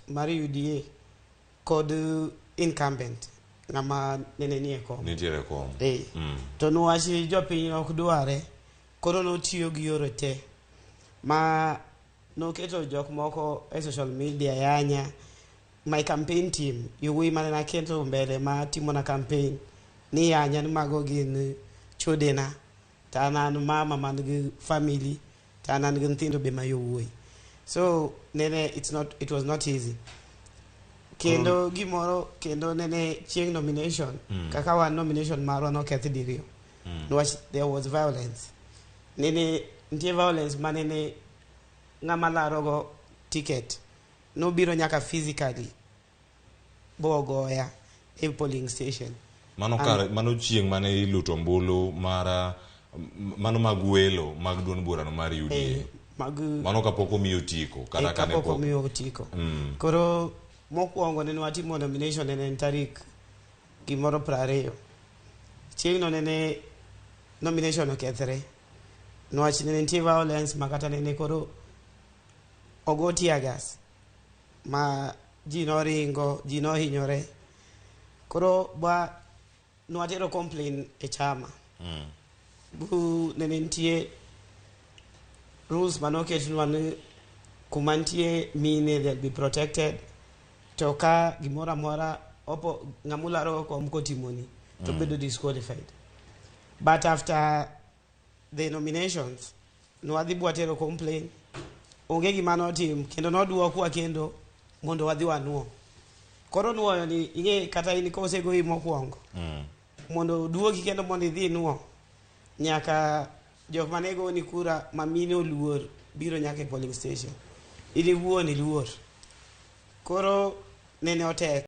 mari UDA kod incumbent ngama nene nie kom. Nitiere kom. To nuwachi jopiny ok dware, koro notiyo gi yore te. Ma noketo jok moko e social media yanya. My campaign team, yowuoyi mane naketo mbele ma timo na campaign, ni yanya ni mago gin chodena. Ta an mama man gi family, ta an gi nyithindo be ma yowuoyi. So nene it was not easy. Kendo gimoro kendo nene chieng nomination kaka wan nomination marwa no kethi diriyo. There was violence. Nene ntie violence manene ngama larogo ticket no biro nyaka physically bogoya e polling station. Mano chieng mane iluto mbulu mara mano mag Welo mag duond burano mar UDA. Mano kapok omiyo tiko kata kane kapok omiyo tiko. Koro mokwongo nene watimo nomination en tarik gimoro 20. Chieng no nene nomination okethre. Nwach nene nitie violence makata nene koro ogo tear gas ma ji noringo, ji nohinyore. Koro nwatero complain e chama. Bu nene nitie rules manoketnwa ni kuma nitie mine they'll be protected. To ka gimoro amora opo ngamularo kom kotimoni to bedo disqualified. But after the nominations, nwadhi bwatero complain. Onge gima notim kendo noduokwa kendo mondo wadhi wanuo. Koro nuoyo ni inge kata in kosego mokwongo. Mondo duogi kendo mondo idhi nuo. Nyaka jok manego ni kura mamine oluor biro nyaka e polling station. Ili wuo ni luor. Koro nene otek.